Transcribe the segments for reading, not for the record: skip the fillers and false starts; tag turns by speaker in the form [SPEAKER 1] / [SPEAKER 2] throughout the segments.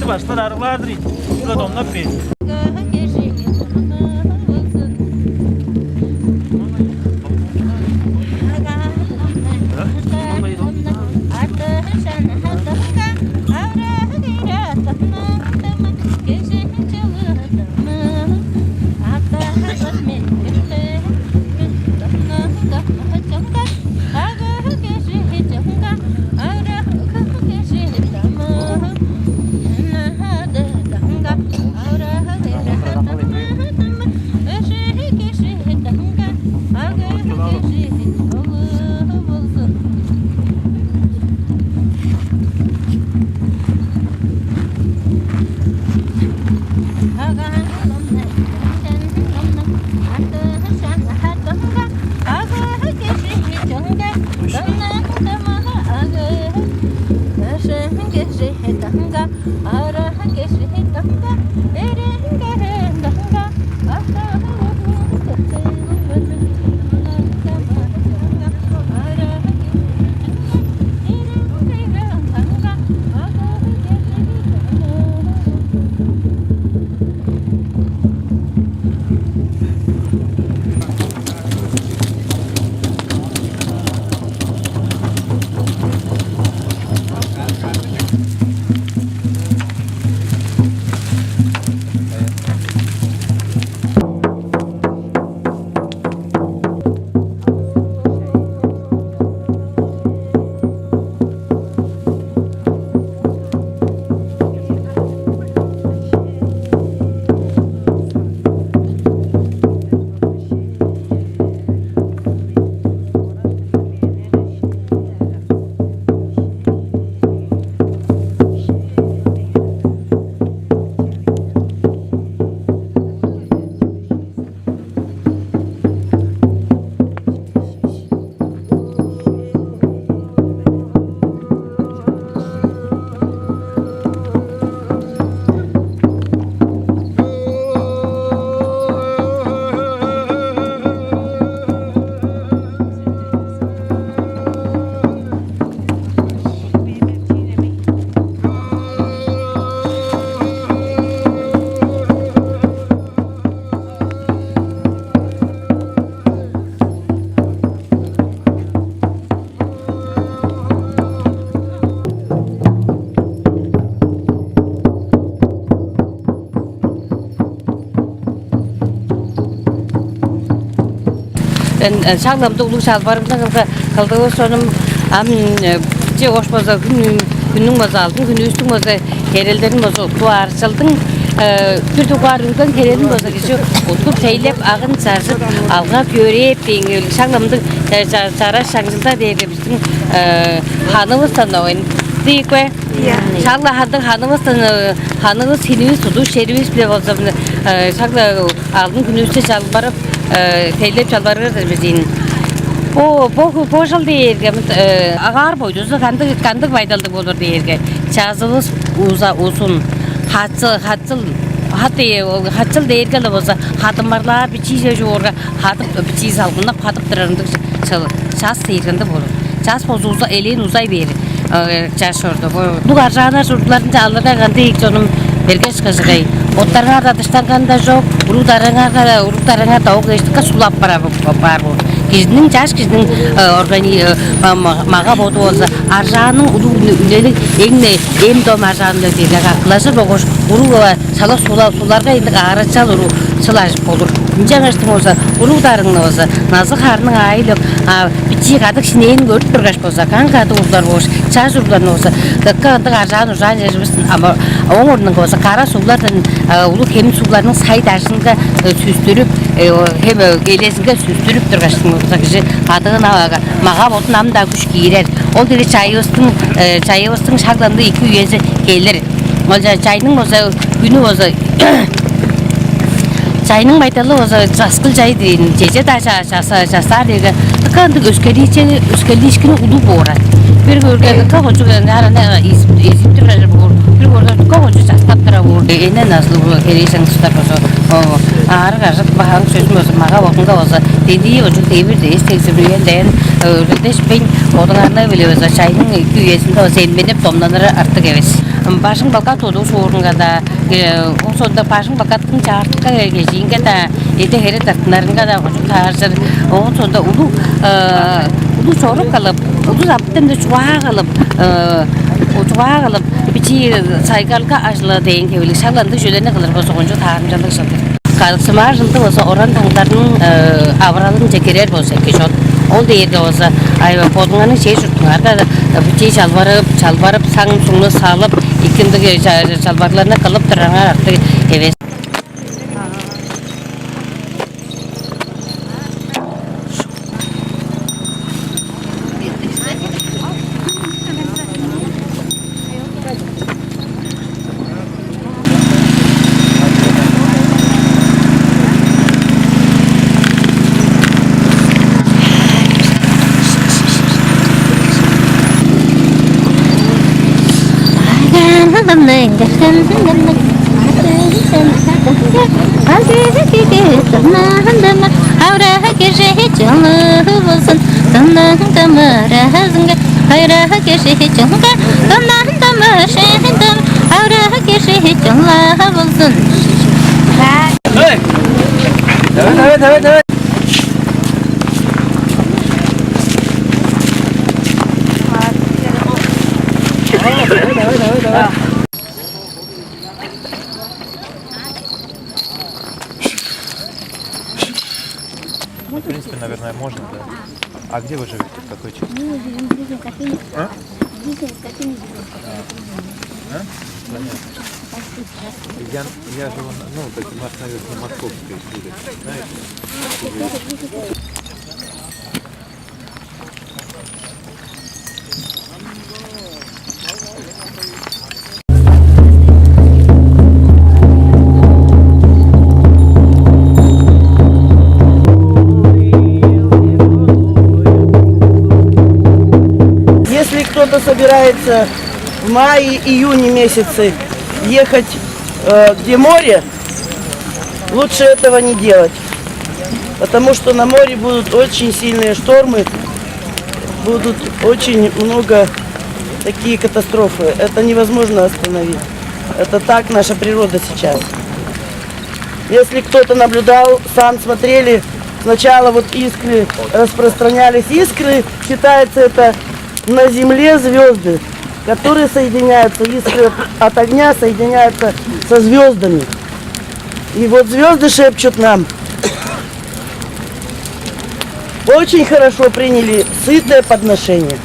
[SPEAKER 1] Gitti başlar arılardır. Burada donlar pey.
[SPEAKER 2] Ben şahlamda ulu şalvarımda kaldığı sonum ce hoşmaza günün bazaldın günü üstün baza herellerin baza tuar çaldın bir tuarından herelin baza geçiyor oturup seylep ağın çarşıp alga görep dengel şahlamda çara şangılda deyge bizim hanımızdan oyun değil mi? Şahla hanımız sinimiz tutu şerimiz bile olsa şahla aldın günü üstü çalbarıp teylep çalbarır bizim. Bu şal deyirge, ağır boyduzu kandık baydalık olur deyirge. Çazılız uzun, hatçıl deyirge de olsa, hatımlarla bir çiğ joğurga, bir çiğ salgınla hatıp dırarındık çaz seyirginde olur. Çaz bozu eleğin uzay verir, çaz orada. Bu arjağına çocuklarınca alırına kandı ilk canım bergeç kızgay. Otlarına da dıştan kanda yok, uruklarına tavuk geçtik, sulap var bu. Kişinin çaş kişinin mağa bodu olsa arjağının ulu ünelik en dom arjağını deyirler. Akılası boğuş, uru salak sularga indik ağrı çal uru çılaj olur. Nince açtım olsa, uruklarının olsa, nazı karnının ayılık, biçi kadık sineğini görüp durgaş olsa, kan kadı uruklar boğuş, çaş uruklarının olsa, dıkkı arjağın urjağın yazmışsın ama onun olsa kara sulardan ulu kemin sularının saydaşında süstürüp hem gelesinde süstürüp durgaştım. Kişi adına mağa botun amda kuş girer. O dedi çayıvıstın şaklandı iki üyesi gelir. Olca çayının olsa günü olsa çayının baytalı olsa çaskıl çay deyin. Cece taşa şasar diye. Kandı öskeli işkini ulu boğrar. Bir görgede kavucu ne iziptir bir görgede kavucu çaskaptıra vurdu. Ne nasıl bu gelişen tutar olsa. Ağır karşık bahan sözüm olsa mağa botunda olsa dediği çocuk devir de istekzirliğen deyen öğrendeş ben odanlarına bile olsa çayının iki üyesinde olsa enmenip domlanır artık evet. Başın balka todu soğurunga da o sonda başın balkatın çağırtıkka geçinge da ete heri tartınlarınga da tarjır o sonda ulu sorup kalıp ulu zaptım da çuvağa kalıp o çuvağa kalıp biçi saygalga ajlı deyin kevilik şaglandı şöyle kılır bozu onca tarımcılık şadır. Kalıksımar jıldı olsa oran tanglarının avralın çekerer bolsa keşot. Ол дейерде болса айба подыңаны шей жұрттыңар да бітей жалбарып саңын сұңны салып икіндігі жалбарларына қылып тұраңар арты евес.
[SPEAKER 3] Evet.
[SPEAKER 1] В принципе, наверное, можно, да. А где вы живете? В какой части? А? Понятно. Я живу, так, наверное, на Московской улице, знаете?
[SPEAKER 3] Если кто-то собирается в мае-июне месяце ехать где море, лучше этого не делать. Потому что на море будут очень сильные штормы, будут очень много такие катастрофы. Это невозможно остановить. Это так наша природа сейчас. Если кто-то наблюдал, сам смотрели, сначала вот искры, распространялись искры, считается это на земле звезды, которые соединяются, искры от огня соединяются со звездами. И вот звезды шепчут нам. Очень хорошо приняли сытое подношение.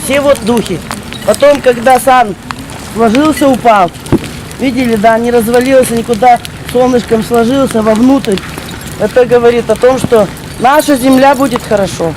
[SPEAKER 3] Все вот духи. Потом, когда сан сложился, упал, видели, да, не развалился никуда, солнышком сложился вовнутрь. Это говорит о том, что наша земля будет хорошо.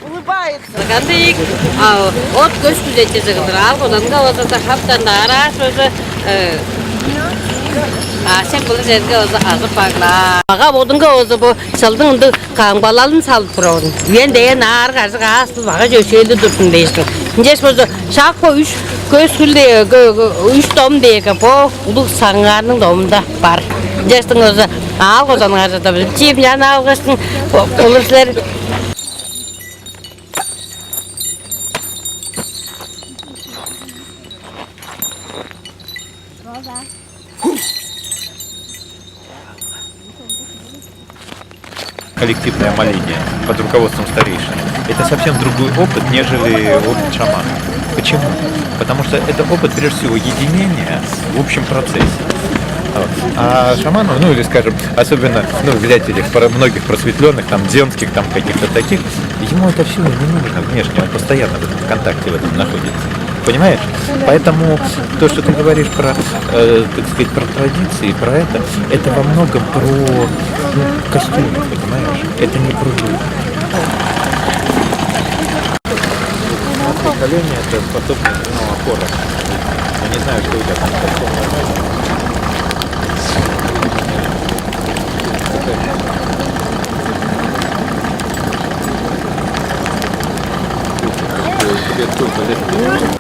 [SPEAKER 3] Улыбается.
[SPEAKER 2] Кандик, от көз күзетчесі қыдыр. Ал оданға өзі хаптанда араш өзі сен бұл жерге өзі азып бағла. Аға одынға өзі бұл сылдың ұнды қаңбалалын салып тұрауын. Мен дейін ар қазық асыл баға жөшелі тұрсын дейсің. Жес өзі шақ по үш көз күлде үш дом дейкі по ұлық саңғарының домында бар. Жестің өзі ал оданға жата біз. Чеп жаны алғыстың олырсылар.
[SPEAKER 1] Коллективное моление под руководством старейшин. Это совсем другой опыт, нежели опыт шамана. Почему? Потому что это опыт, прежде всего, единения в общем процессе. Вот. А шаману, ну или скажем, особенно взять этих многих просветленных, там, дзенских, там, каких-то таких, ему это все не нужно внешне, он постоянно в этом контакте в этом находится. Понимаешь? Поэтому то, что ты говоришь про, так сказать, про традиции, про это во многом про костюм, понимаешь? Это не про дух. Поколение это способность, опора. Я не знаю, что у тебя там нормально. Тебе сколько лет?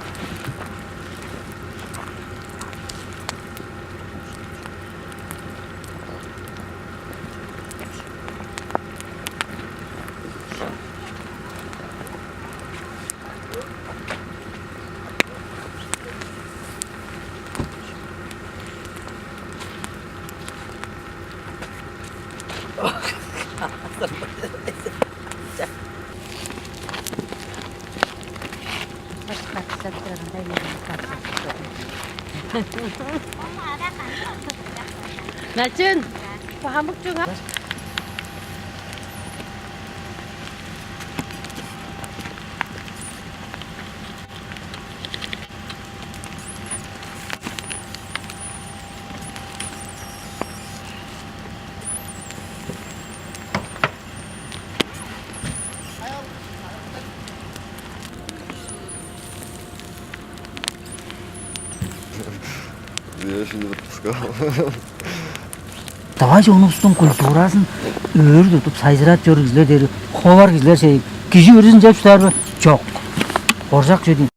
[SPEAKER 2] 나준 한복 중
[SPEAKER 4] Я еще не отпускал.
[SPEAKER 5] Давайте onun культурасын өр тұтып сайзырат жүргізілер деді. Ховар кізлер кіші өрізін жеп тұтар жоқ. Оржақ жөден.